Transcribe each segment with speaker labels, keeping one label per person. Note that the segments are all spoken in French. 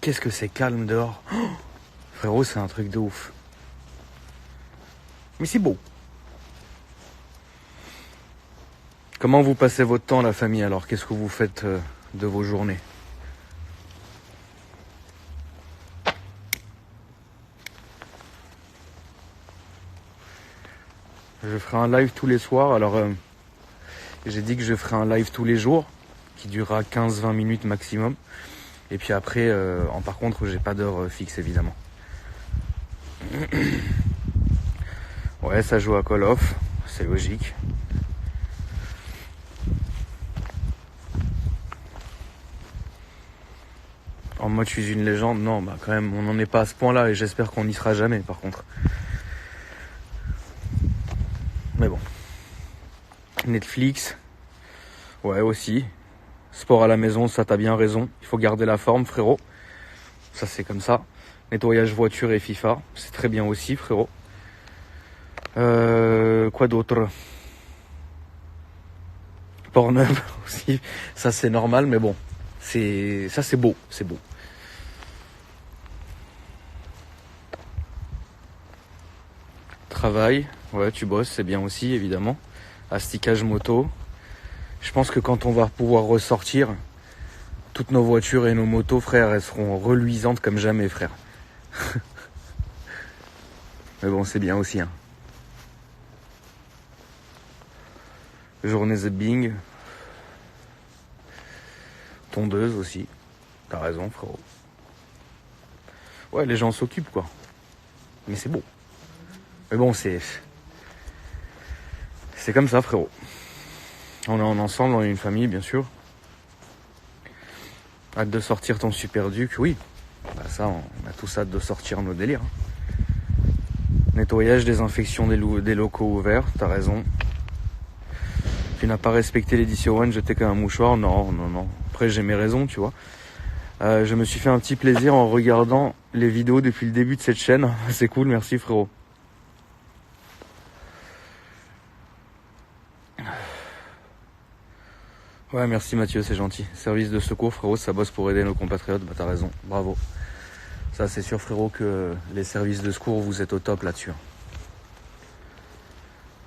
Speaker 1: qu'est-ce que c'est calme dehors. Oh, frérot, c'est un truc de ouf. Mais c'est beau. Comment vous passez votre temps, la famille, alors? Qu'est-ce que vous faites de vos journées? Je ferai un live tous les soirs. Alors, j'ai dit que je ferai un live tous les jours, qui durera 15-20 minutes maximum. Et puis après, par contre, j'ai pas d'heure fixe, évidemment. Ouais, ça joue à Call of, c'est logique. En mode je suis une légende, non, bah quand même, on n'en est pas à ce point-là et j'espère qu'on n'y sera jamais, par contre. Mais bon. Netflix, ouais aussi. Sport à la maison, ça t'as bien raison. Il faut garder la forme, frérot. Ça c'est comme ça. Nettoyage voiture et FIFA, c'est très bien aussi, frérot. Quoi d'autre? Pornhub aussi, ça c'est normal, mais bon, ça c'est beau, c'est beau. Travail, ouais, tu bosses, c'est bien aussi, évidemment. Asticage moto. Je pense que quand on va pouvoir ressortir, toutes nos voitures et nos motos, frère, elles seront reluisantes comme jamais, frère. Mais bon, c'est bien aussi, hein. Journée zapping. Tondeuse aussi. T'as raison, frérot. Ouais, les gens s'occupent, quoi. Mais c'est beau. Mais bon, c'est comme ça, frérot. On est en ensemble, on est une famille, bien sûr. Hâte de sortir ton super duc, oui. Bah ça, on a tous hâte de sortir nos délires. Nettoyage, désinfection des locaux ouverts, t'as raison. Tu n'as pas respecté l'édition 1, j'étais qu'un mouchoir. Non. Après, j'ai mes raisons, tu vois. Je me suis fait un petit plaisir en regardant les vidéos depuis le début de cette chaîne. C'est cool, merci frérot. Ouais, merci Mathieu, c'est gentil. Service de secours, frérot, ça bosse pour aider nos compatriotes. Bah t'as raison, bravo. Ça c'est sûr, frérot, que les services de secours, vous êtes au top là-dessus.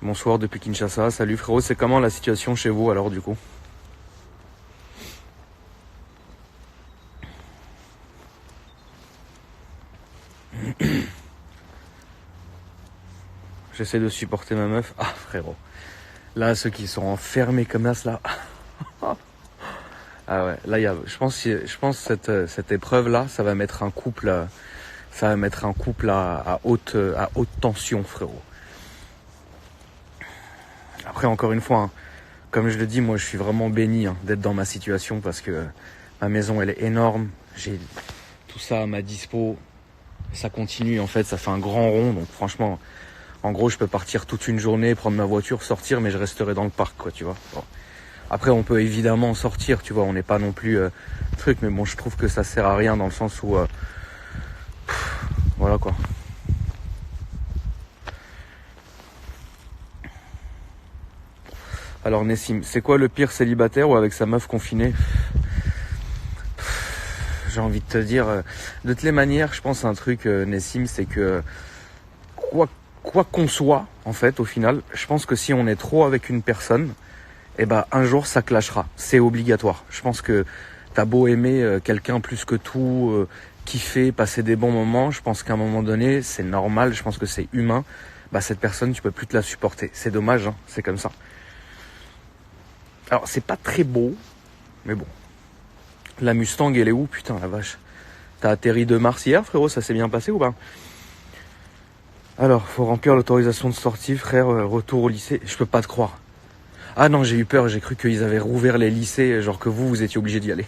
Speaker 1: Bonsoir depuis Kinshasa. Salut frérot, c'est comment la situation chez vous alors du coup? J'essaie de supporter ma meuf. Ah frérot. Là, ceux qui sont enfermés comme as là. Ah ouais, là je pense cette épreuve là, ça va mettre un couple à haute tension, frérot. Après encore une fois, hein, comme je le dis, moi je suis vraiment béni d'être dans ma situation parce que ma maison elle est énorme, j'ai tout ça à ma dispo, ça continue en fait, ça fait un grand rond, donc franchement, en gros je peux partir toute une journée, prendre ma voiture, sortir, mais je resterai dans le parc, quoi, tu vois. Bon. Après, on peut évidemment sortir, tu vois, on n'est pas non plus truc, mais bon, je trouve que ça sert à rien dans le sens où, voilà quoi. Alors Nessim, c'est quoi le pire, célibataire ou avec sa meuf confinée? J'ai envie de te dire, de toutes les manières, je pense un truc, Nessim, c'est que quoi qu'on soit, en fait, au final, je pense que si on est trop avec une personne, eh ben un jour ça clashera, c'est obligatoire. Je pense que t'as beau aimer quelqu'un plus que tout, kiffer, passer des bons moments, je pense qu'à un moment donné, c'est normal, je pense que c'est humain, bah cette personne tu peux plus te la supporter. C'est dommage, hein, c'est comme ça. Alors c'est pas très beau, mais bon. La Mustang elle est où, putain la vache? T'as atterri de Mars hier, frérot, ça s'est bien passé ou pas? Alors, faut remplir l'autorisation de sortie, frère, retour au lycée, je peux pas te croire. Ah non, j'ai eu peur, j'ai cru qu'ils avaient rouvert les lycées, genre que vous étiez obligé d'y aller.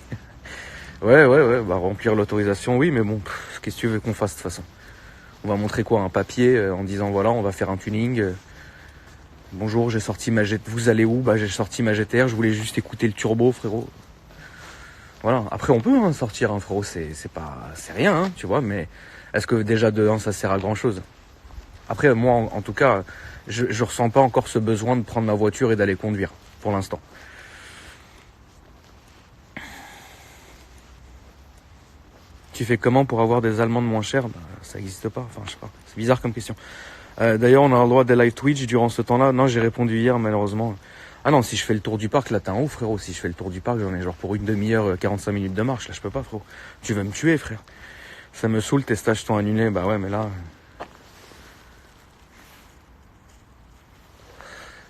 Speaker 1: Ouais, bah remplir l'autorisation, oui, mais bon, qu'est-ce que tu veux qu'on fasse de toute façon? On va montrer quoi? Un papier en disant voilà, on va faire un tuning. Bonjour, j'ai sorti ma GTR. Vous allez où? Bah j'ai sorti ma GTR, je voulais juste écouter le turbo, frérot. Voilà, après on peut sortir, frérot, c'est rien, hein, tu vois, mais est-ce que déjà de 1 ça sert à grand chose? Après, moi, en tout cas, je ressens pas encore ce besoin de prendre ma voiture et d'aller conduire, pour l'instant. tu fais comment pour avoir des allemandes moins chères? Bah, ça n'existe pas, enfin je sais pas, c'est bizarre comme question. D'ailleurs, on a le droit des live Twitch durant ce temps-là. Non, j'ai répondu hier, malheureusement. Ah non, si je fais le tour du parc, là, t'es un ouf, frérot. Si je fais le tour du parc, j'en ai genre pour une demi-heure, 45 minutes de marche. Là, je peux pas, frérot. Tu veux me tuer, frère. Ça me saoule, tes stages sont annulés. Bah ouais, mais là...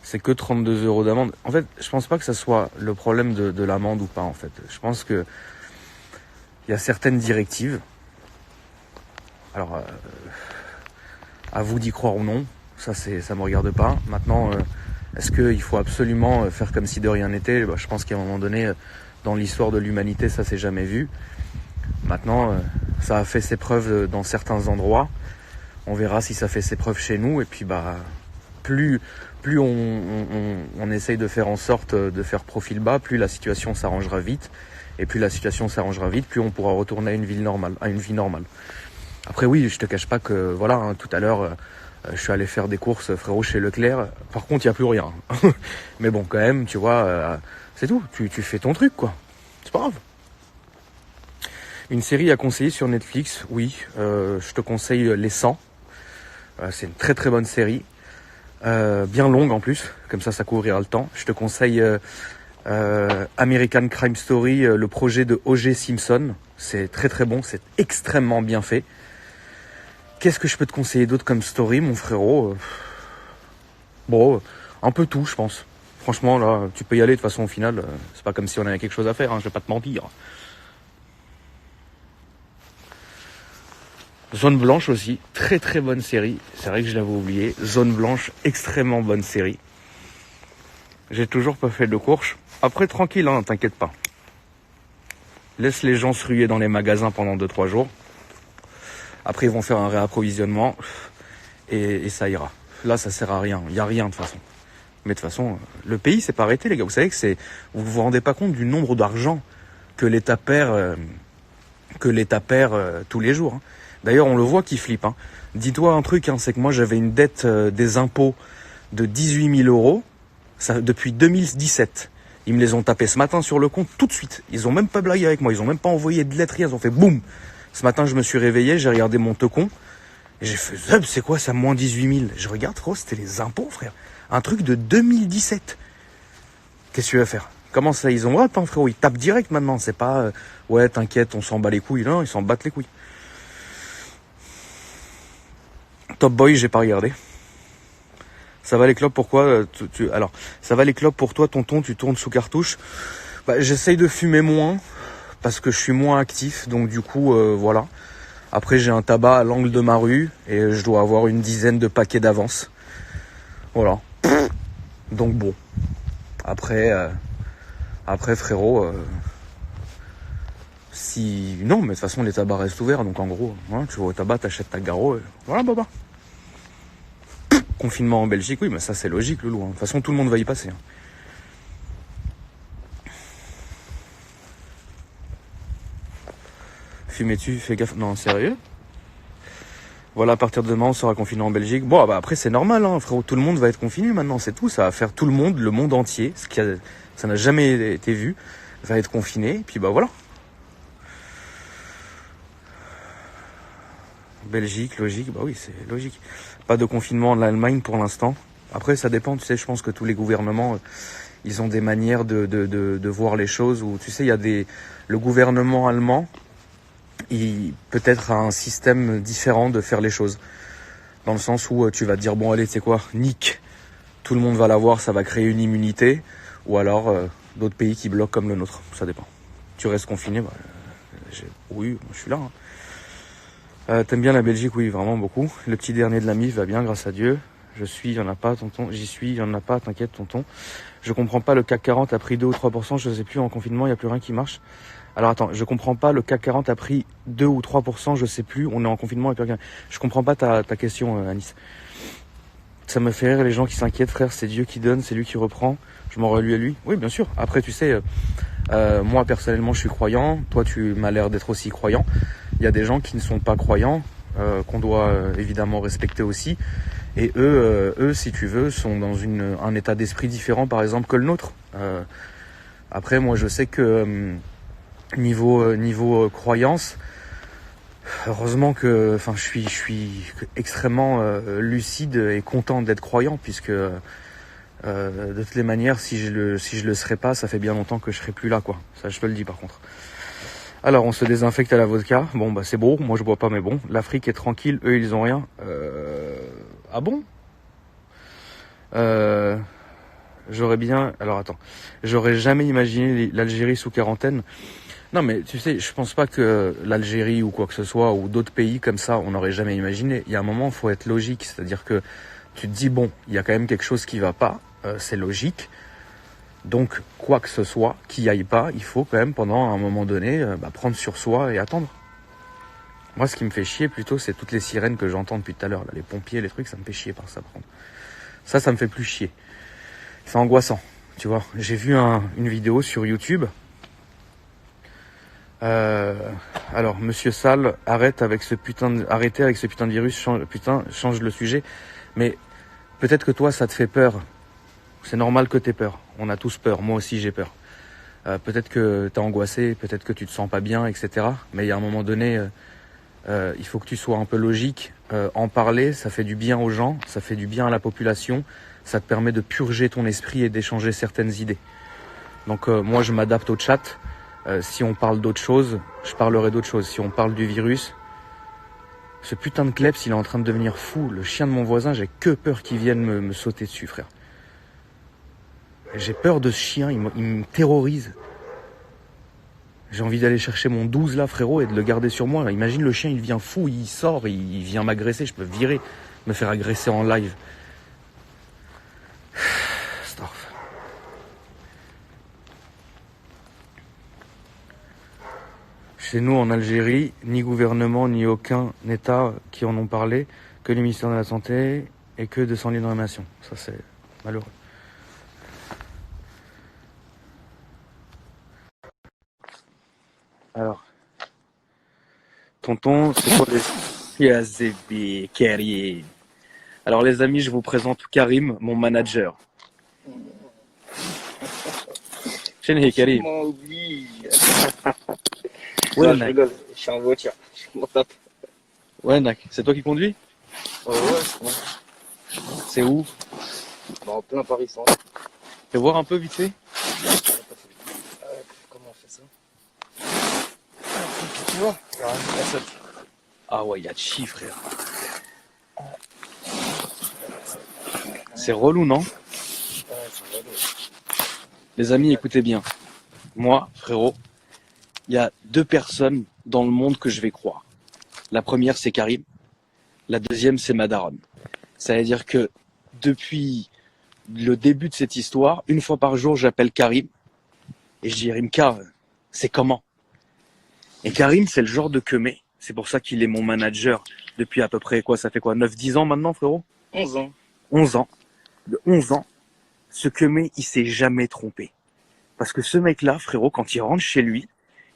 Speaker 1: c'est que 32 € d'amende. En fait, je pense pas que ça soit le problème de l'amende ou pas, en fait. Je pense que il y a certaines directives. Alors, à vous d'y croire ou non. Ça me regarde pas. Maintenant, est-ce qu'il faut absolument faire comme si de rien n'était? Bah, je pense qu'à un moment donné, dans l'histoire de l'humanité, ça s'est jamais vu. Maintenant, ça a fait ses preuves dans certains endroits. On verra si ça fait ses preuves chez nous. Et puis, bah, plus on essaye de faire en sorte de faire profil bas, plus la situation s'arrangera vite. Et plus la situation s'arrangera vite, plus on pourra retourner à une vie normale. Après, oui, je te cache pas que, voilà, hein, tout à l'heure... je suis allé faire des courses, frérot, chez Leclerc. Par contre, il n'y a plus rien. Mais bon, quand même, tu vois, c'est tout. Tu fais ton truc, quoi. C'est pas grave. Une série à conseiller sur Netflix, oui. Je te conseille Les 100. C'est une très très bonne série. Bien longue en plus. Comme ça couvrira le temps. Je te conseille American Crime Story, le projet de O.J. Simpson. C'est très très bon. C'est extrêmement bien fait. Qu'est-ce que je peux te conseiller d'autre comme story, mon frérot? Bon, un peu tout, je pense. Franchement, là, tu peux y aller. De toute façon, au final, c'est pas comme si on avait quelque chose à faire, hein, je vais pas te mentir. Zone Blanche aussi, très très bonne série. C'est vrai que je l'avais oublié. Zone Blanche, extrêmement bonne série. J'ai toujours pas fait de courses. Après, tranquille, hein, t'inquiète pas. Laisse les gens se ruer dans les magasins pendant 2-3 jours. Après, ils vont faire un réapprovisionnement et ça ira. Là, ça sert à rien. Il n'y a rien de toute façon. Mais de toute façon, le pays s'est pas arrêté, les gars. Vous savez que vous vous rendez pas compte du nombre d'argent que l'État perd, tous les jours. Hein. D'ailleurs, on le voit qui flippe. Hein. Dis-toi un truc, hein, c'est que moi, j'avais une dette des impôts de 18 000 € depuis 2017. Ils me les ont tapés ce matin sur le compte tout de suite. Ils ont même pas blagué avec moi. Ils ont même pas envoyé de lettres. Ils ont fait boum. Ce matin, je me suis réveillé, j'ai regardé mon tecon, et j'ai fait, Zeb, c'est quoi ça, moins 18 000? Je regarde, frérot, c'était les impôts, frère. Un truc de 2017. Qu'est-ce que tu vas faire? Comment ça, ils ont hop, hein, frérot, ils tapent direct maintenant. C'est pas, ouais, t'inquiète, on s'en bat les couilles. Non, ils s'en battent les couilles. Top Boy, j'ai pas regardé. Ça va les clopes, pourquoi alors, ça va les clopes pour toi, tonton, tu tournes sous cartouche? Bah, j'essaye de fumer moins. Parce que je suis moins actif, donc du coup, voilà. Après, j'ai un tabac à l'angle de ma rue et je dois avoir une dizaine de paquets d'avance. Voilà. Donc bon. Après frérot, si... Non, mais de toute façon, les tabacs restent ouverts, donc en gros, hein, tu vas au tabac, t'achètes ta garo, et... voilà, baba. Confinement en Belgique, oui, mais ça, c'est logique, loulou. Hein. De toute façon, tout le monde va y passer. Hein. Fumez-tu, fais gaffe. Non, sérieux? Voilà, à partir de demain, on sera confiné en Belgique. Bon, bah après, c'est normal, hein, frérot. Tout le monde va être confiné maintenant, c'est tout. Ça va faire tout le monde entier. Ça n'a jamais été vu. Va être confiné, et puis bah voilà. Belgique, logique, bah oui, c'est logique. Pas de confinement en Allemagne pour l'instant. Après, ça dépend, tu sais, je pense que tous les gouvernements, ils ont des manières de voir les choses. Où, tu sais, il y a le gouvernement allemand, il peut-être a un système différent de faire les choses. Dans le sens où tu vas te dire, bon allez, tu sais quoi, nique, tout le monde va l'avoir, ça va créer une immunité. Ou alors d'autres pays qui bloquent comme le nôtre, ça dépend. Tu restes confiné, bah, oui, je suis là. Hein. T'aimes bien la Belgique? Oui, vraiment beaucoup. Le petit dernier de la MIF va bien, grâce à Dieu. Il y en a pas, tonton. J'y suis, il y en a pas, t'inquiète, tonton. Je comprends pas, le CAC 40 a pris 2 ou 3%, je sais plus, en confinement, il n'y a plus rien qui marche. Alors attends, je comprends pas, le CAC 40 a pris 2 ou 3%, je sais plus, on est en confinement et plus rien. Je comprends pas ta question, Anis. Ça me fait rire les gens qui s'inquiètent, frère, c'est Dieu qui donne, c'est lui qui reprend. Je m'en relie à lui. Oui, bien sûr. Après, tu sais, moi personnellement, je suis croyant. Toi, tu m'as l'air d'être aussi croyant. Il y a des gens qui ne sont pas croyants, qu'on doit évidemment respecter aussi. Et eux, si tu veux, sont dans un état d'esprit différent, par exemple, que le nôtre. Après, moi, je sais que niveau croyance, Heureusement que, enfin, je suis extrêmement lucide et content d'être croyant, puisque de toutes les manières, si je le serais pas, ça fait bien longtemps que je serais plus là, quoi. Ça, je te le dis par contre. Alors, on se désinfecte à la vodka. Bon, bah c'est beau. Moi, je bois pas, mais bon. L'Afrique est tranquille. Eux, ils ont rien. Ah bon? euh... J'aurais bien. Alors attends. J'aurais jamais imaginé l'Algérie sous quarantaine. Non, mais tu sais, je pense pas que l'Algérie ou quoi que ce soit, ou d'autres pays comme ça, on n'aurait jamais imaginé. Il y a un moment, il faut être logique. C'est-à-dire que tu te dis, bon, il y a quand même quelque chose qui va pas. C'est logique. Donc, quoi que ce soit, qui aille pas, il faut quand même, pendant un moment donné, prendre sur soi et attendre. Moi, ce qui me fait chier plutôt, c'est toutes les sirènes que j'entends depuis tout à l'heure. Là, les pompiers, les trucs, ça me fait chier par ça, par contre. Ça me fait plus chier. C'est angoissant, tu vois. J'ai vu une vidéo sur YouTube. Alors, Monsieur Sall, arrêtez avec ce putain de virus, change le sujet. Mais peut-être que toi, ça te fait peur. C'est normal que t'aies peur. On a tous peur. Moi aussi, j'ai peur. Peut-être que t'es angoissé, peut-être que tu te sens pas bien, etc. Mais il y a un moment donné, il faut que tu sois un peu logique. En parler, ça fait du bien aux gens, ça fait du bien à la population. Ça te permet de purger ton esprit et d'échanger certaines idées. Donc moi, je m'adapte au chat. Si on parle d'autre chose, je parlerai d'autre chose. Si on parle du virus, ce putain de Klebs, il est en train de devenir fou. Le chien de mon voisin, j'ai que peur qu'il vienne me sauter dessus, frère. J'ai peur de ce chien, il me terrorise. J'ai envie d'aller chercher mon 12 là, frérot, et de le garder sur moi. Imagine le chien, il vient fou, il sort, il vient m'agresser. Je peux virer, me faire agresser en live. Starf. Chez nous, en Algérie, ni gouvernement, ni aucun État qui en ont parlé, que le ministère de la Santé et que 200 livres dans la nation. Ça, c'est malheureux. Alors, tonton, c'est quoi les... Yazébi, Karim. Alors les amis, je vous présente Karim, mon manager. Chez Karim.
Speaker 2: Oui.
Speaker 1: Ouais,
Speaker 2: Non, je rigole, je suis en voiture. Je m'en tape.
Speaker 1: Ouais, c'est toi qui conduis?
Speaker 2: Ouais, je pense.
Speaker 1: C'est où?
Speaker 2: Bah, en plein Paris Centre.
Speaker 1: Fais voir un peu vite fait.
Speaker 2: Comment on fait ça? Tu vois?
Speaker 1: Ah ouais, il y a de chi, frère. C'est relou, non?
Speaker 2: Ouais, c'est relou.
Speaker 1: Les amis, écoutez bien. Moi, frérot, il y a deux personnes dans le monde que je vais croire. La première, c'est Karim. La deuxième, c'est ma daronne. Ça veut dire que depuis le début de cette histoire, une fois par jour, j'appelle Karim et je dis, Rimka, c'est comment? Et Karim, c'est le genre de queumé. C'est pour ça qu'il est mon manager depuis à peu près, ça fait quoi, 9-10 ans maintenant, frérot?
Speaker 2: 11 ans.
Speaker 1: 11 ans. De 11 ans, ce queumé, il s'est jamais trompé. Parce que ce mec-là, frérot, quand il rentre chez lui,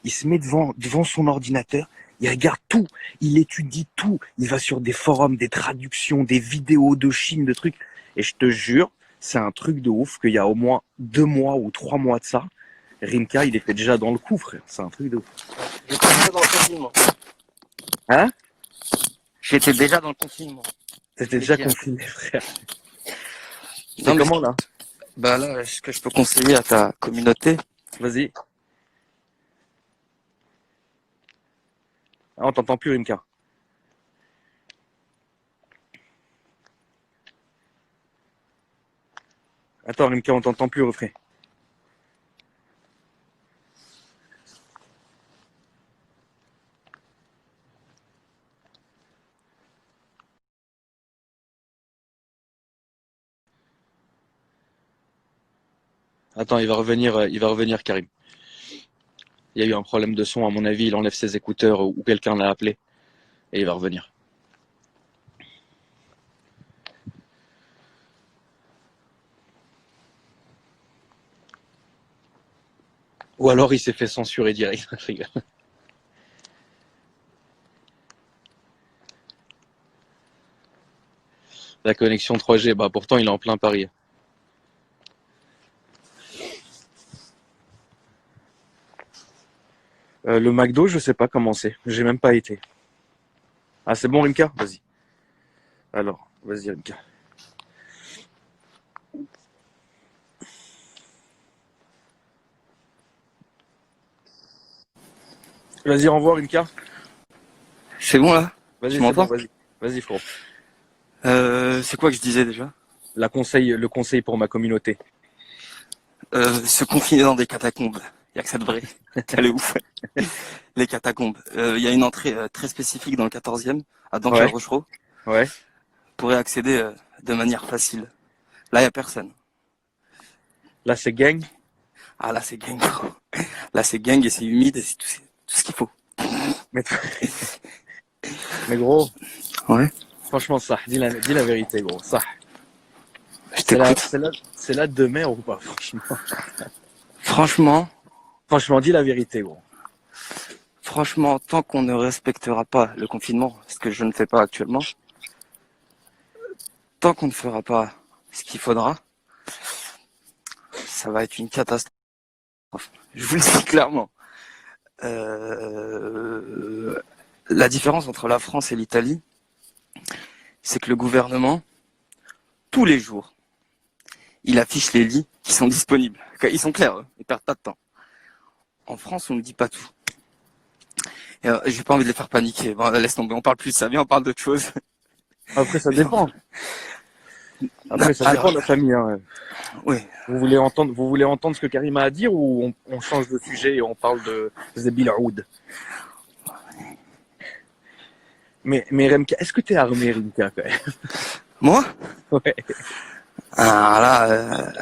Speaker 1: il se met devant son ordinateur, il regarde tout, il étudie tout, il va sur des forums, des traductions, des vidéos de Chine, de trucs. Et je te jure, c'est un truc de ouf qu'il y a au moins 2 mois ou 3 mois de ça, Rimka, il était déjà dans le coup, frère. C'est un truc de ouf.
Speaker 2: J'étais déjà dans le confinement.
Speaker 1: Hein?
Speaker 2: J'étais déjà dans le confinement.
Speaker 1: T'étais déjà confiné, frère.
Speaker 2: Non,
Speaker 1: C'est
Speaker 2: mais
Speaker 1: comment, là?
Speaker 2: bah là, ce que je peux conseiller à ta communauté,
Speaker 1: Vas-y. Ah, on t'entend plus, Rimka. Attends, Rimka, on t'entend plus, refrais. Attends, il va revenir, Karim. Il y a eu un problème de son, à mon avis, il enlève ses écouteurs ou quelqu'un l'a appelé et il va revenir. Ou alors il s'est fait censurer direct. Je rigole. La connexion 3G, bah pourtant il est en plein Paris. Le McDo, je sais pas comment c'est. J'ai même pas été. Ah, c'est bon, Rimka? Vas-y. Alors, vas-y, Rimka. Vas-y, renvoie, Rimka.
Speaker 2: C'est bon là? Tu
Speaker 1: Vas-y, c'est bon,
Speaker 2: m'entends?
Speaker 1: vas-y. Vas-y, frérot.
Speaker 2: C'est quoi que je disais déjà?
Speaker 1: Le conseil pour ma communauté.
Speaker 2: Se confiner dans des catacombes. Y a que ça de vrai. Elle est ouf. Les catacombes. Y a une entrée très spécifique dans le 14e, à
Speaker 1: Ouais,
Speaker 2: Dampierre-Rochereau.
Speaker 1: ouais.
Speaker 2: Pour y accéder de manière facile. Là, y a personne.
Speaker 1: Là, c'est gang.
Speaker 2: Ah là, c'est gang, gros. Là, c'est gang et c'est humide et c'est tout ce qu'il faut.
Speaker 1: Mais, mais gros,
Speaker 2: Ouais.
Speaker 1: franchement, ça, dis la vérité, gros. Ça,
Speaker 2: Je t'écoute.
Speaker 1: c'est là demain ou pas, franchement.
Speaker 2: Franchement,
Speaker 1: Franchement, dis la vérité, gros.
Speaker 2: franchement, tant qu'on ne respectera pas le confinement, ce que je ne fais pas actuellement, tant qu'on ne fera pas ce qu'il faudra, ça va être une catastrophe. Je vous le dis clairement. La différence entre la France et l'Italie, c'est que le gouvernement, tous les jours, il affiche les lits qui sont disponibles. Ils sont clairs, ils perdent pas de temps. En France, on ne dit pas tout. J'ai pas envie de les faire paniquer. Bon, laisse tomber, on parle plus de ça. Viens, on parle d'autre chose.
Speaker 1: Après, ça dépend. Après, ça dépend de la famille. Hein.
Speaker 2: Oui.
Speaker 1: Vous voulez entendre ce que Karim a à dire ou on change de sujet et on parle de Zebil Aoud? Mais Remka, est-ce que t'es armé, Remka, quand même?
Speaker 2: Moi?
Speaker 1: Ouais.
Speaker 2: Ah là,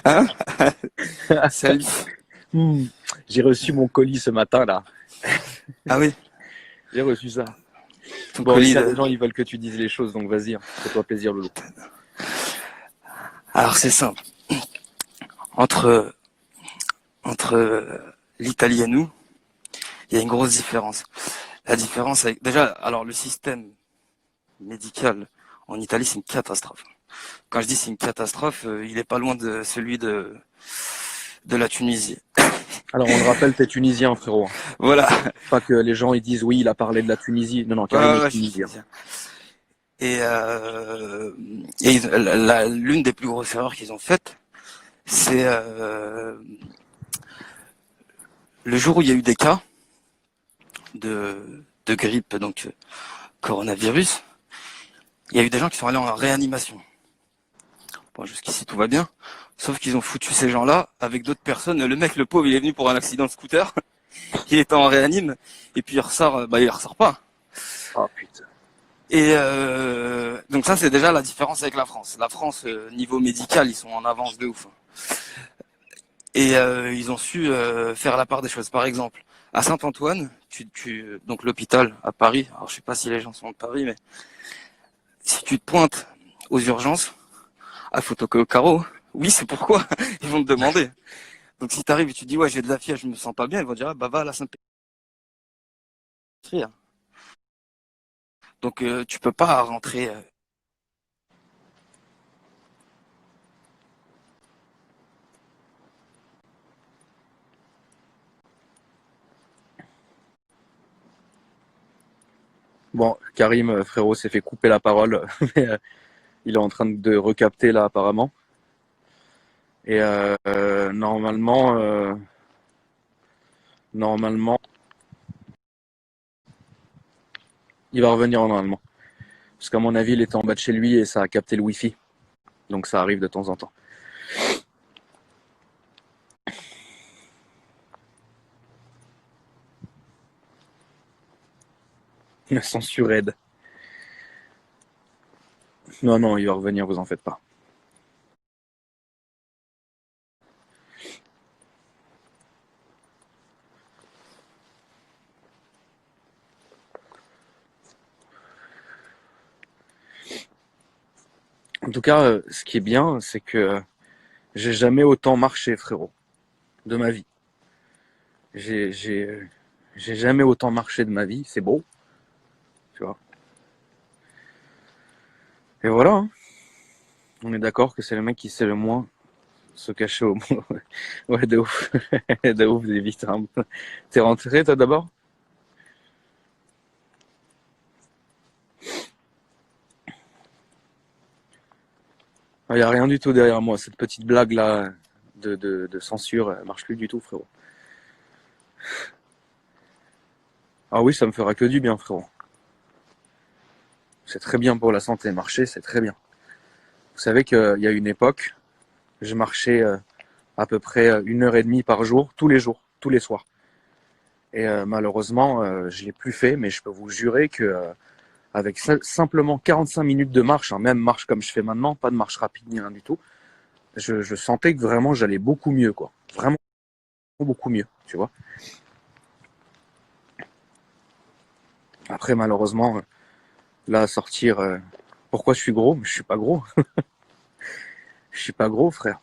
Speaker 2: hein? Salut.
Speaker 1: J'ai reçu mon colis ce matin, là.
Speaker 2: Ah oui,
Speaker 1: J'ai reçu ça.
Speaker 2: ton
Speaker 1: Bon,
Speaker 2: colis.
Speaker 1: les gens, ils veulent que tu dises les choses, donc vas-y. Hein. Fais-toi plaisir, Loulou.
Speaker 2: Alors c'est simple. Entre l'Italie et nous, il y a une grosse différence. La différence avec déjà, alors le système médical en Italie, c'est une catastrophe. Quand je dis c'est une catastrophe, il est pas loin de celui de la Tunisie.
Speaker 1: Alors, on le rappelle, t'es tunisien, frérot.
Speaker 2: Voilà.
Speaker 1: Pas que les gens, ils disent, oui, il a parlé de la Tunisie. Non, non, Karim est
Speaker 2: Je suis
Speaker 1: tunisien.
Speaker 2: tunisien. Et l'une des plus grosses erreurs qu'ils ont faites, c'est le jour où il y a eu des cas de grippe, donc coronavirus, il y a eu des gens qui sont allés en réanimation. Bon, jusqu'ici tout va bien, sauf qu'ils ont foutu ces gens-là avec d'autres personnes. Le mec, le pauvre, il est venu pour un accident de scooter, il était en réanime, et puis il ressort pas.
Speaker 1: Oh putain.
Speaker 2: Et donc ça, c'est déjà la différence avec la France. La France, niveau médical, ils sont en avance de ouf. Et ils ont su faire la part des choses. Par exemple, à Saint-Antoine, donc l'hôpital à Paris, alors je sais pas si les gens sont de Paris, mais si tu te pointes aux urgences, à photo au carreau, oui, c'est pourquoi ils vont te demander. Donc si tu arrives et tu dis ouais, j'ai de la fièvre, je me sens pas bien, ils vont dire ah, bah va à la Saint-Pétri. Donc tu peux pas rentrer.
Speaker 1: Bon, Karim, frérot, s'est fait couper la parole. Mais, il est en train de recapter, là, apparemment. Et normalement, il va revenir normalement. Parce qu'à mon avis, il était en bas de chez lui et ça a capté le Wi-Fi. Donc ça arrive de temps en temps. Censure aide. Non, non, il va revenir, vous en faites pas. En tout cas, ce qui est bien, c'est que j'ai jamais autant marché, frérot, de ma vie. J'ai jamais autant marché de ma vie, c'est beau, tu vois. Et voilà, hein. On est d'accord que c'est le mec qui sait le moins se cacher au monde. Ouais, de ouf. De ouf, des vite. Hein. T'es rentré, toi, d'abord? Il n'y a rien du tout derrière moi. Cette petite blague là de censure elle marche plus du tout, frérot. Ah oui, ça me fera que du bien, frérot. C'est très bien pour la santé. Marcher, c'est très bien. Vous savez qu'il y a une époque, je marchais à peu près 1 heure et demie par jour, tous les soirs. Et malheureusement, je l'ai plus fait, mais je peux vous jurer que avec simplement 45 minutes de marche, hein, même marche comme je fais maintenant, pas de marche rapide ni rien du tout, je sentais que vraiment j'allais beaucoup mieux, quoi. Vraiment beaucoup mieux, tu vois. Après, malheureusement, là, sortir. Pourquoi je suis gros? Mais je suis pas gros. Je suis pas gros, frère.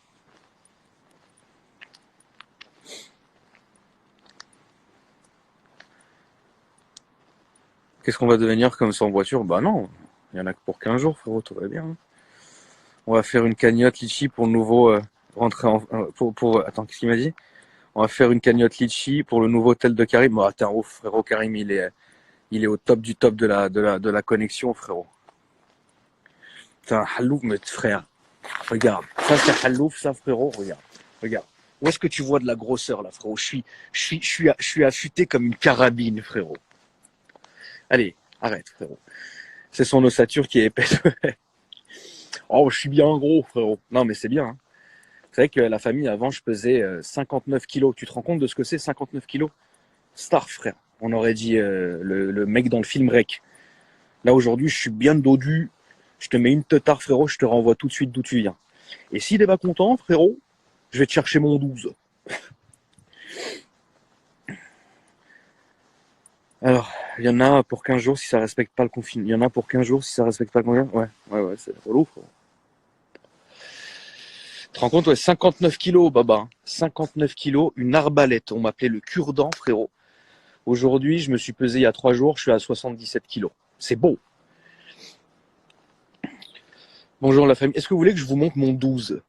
Speaker 1: Qu'est-ce qu'on va devenir comme ça en voiture? Bah non, il y en a que pour 15 jours, frérot, tout va bien. On va faire une cagnotte litchi pour le nouveau rentrer en attends, qu'est-ce qu'il m'a dit? On va faire une cagnotte litchi pour le nouveau tel de Karim. Bon, attends, ouf, frérot, Karim, il est au top du top de la connexion, frérot. C'est un halouf, mais frère. Regarde, ça c'est halouf, ça, frérot, regarde. Regarde. Où est-ce que tu vois de la grosseur, là, frérot? Je suis affûté comme une carabine, frérot. Allez, arrête, frérot. C'est son ossature qui est épaisse. Oh, je suis bien gros, frérot. Non, mais c'est bien, hein. Vous savez que la famille, avant, je pesais 59 kilos. Tu te rends compte de ce que c'est, 59 kilos? Star, frère. On aurait dit le mec dans le film Rec. Là, aujourd'hui, je suis bien dodu. Je te mets une teutard, frérot. Je te renvoie tout de suite d'où tu viens. Et s'il n'est pas content, frérot, je vais te chercher mon 12. Alors, il y en a pour 15 jours si ça respecte pas le confinement. Il y en a pour 15 jours si ça respecte pas le confinement. Ouais, c'est relou, frérot. Tu te rends compte, ouais, 59 kilos, baba. 59 kilos, une arbalète. On m'appelait le cure-dent, frérot. Aujourd'hui, je me suis pesé il y a 3 jours, je suis à 77 kilos. C'est beau. Bonjour la famille. Est-ce que vous voulez que je vous montre mon 12?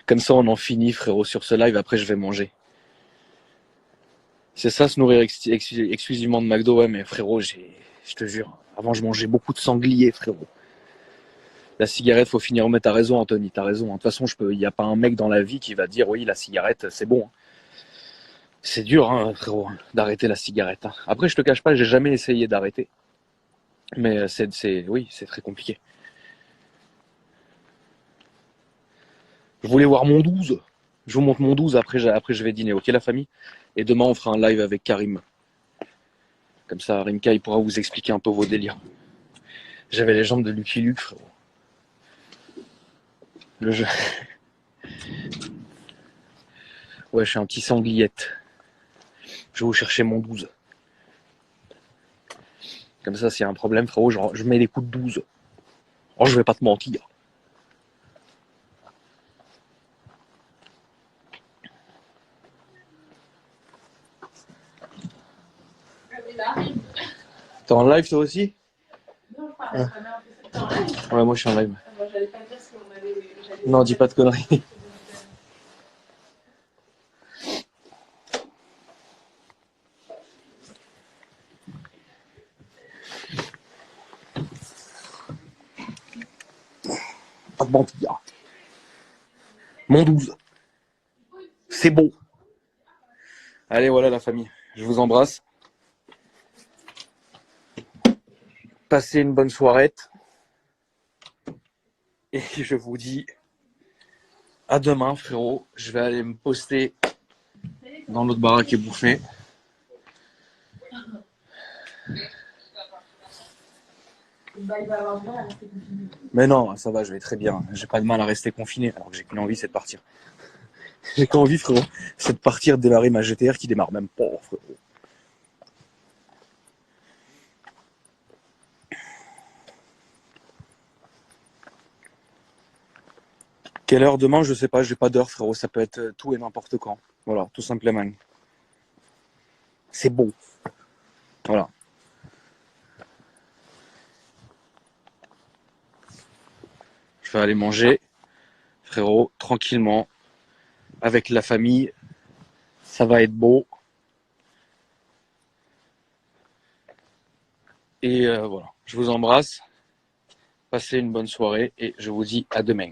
Speaker 1: Comme ça, on en finit, frérot, sur ce live. Après, je vais manger. C'est ça, se nourrir exclusivement de McDo. Ouais, mais frérot, je te jure, avant, je mangeais beaucoup de sanglier, frérot. La cigarette, faut finir. Mais t'as raison, Anthony, t'as raison. De toute façon, il n'y a pas un mec dans la vie qui va dire oui, la cigarette, c'est bon. C'est dur, hein, frérot, d'arrêter la cigarette. Après, je te cache pas, j'ai jamais essayé d'arrêter. Mais oui, c'est très compliqué. Je voulais voir mon 12. Je vous montre mon 12, après je vais dîner, ok la famille? Et demain, on fera un live avec Karim. Comme ça, Rimka, il pourra vous expliquer un peu vos délires. J'avais les jambes de Lucky Luke, frérot. Le jeu. Ouais, je suis un petit sangliette. Je vais vous chercher mon 12. Comme ça, s'il y a un problème, frérot, je mets les coups de 12. Oh, je vais pas te mentir. T'es en live toi aussi? Non, je parle. Ouais, moi je suis en live. Non, dis pas de conneries. Pas de mentir. Mon 12. C'est beau. Allez, voilà la famille. Je vous embrasse. Passez une bonne soirette. Et je vous dis à demain, frérot. Je vais aller me poster dans l'autre baraque et bouffer. Mais non, ça va, je vais très bien. J'ai pas de mal à rester confiné, alors que j'ai qu'une envie, c'est de partir. J'ai qu'une envie, frérot, c'est de partir démarrer ma GTR qui démarre même pas, frérot. Quelle heure demain? Je sais pas, j'ai pas d'heure, frérot. Ça peut être tout et n'importe quand. Voilà, tout simplement. C'est beau. Voilà. Je vais aller manger, frérot, tranquillement, avec la famille. Ça va être beau. Et voilà. Je vous embrasse. Passez une bonne soirée et je vous dis à demain.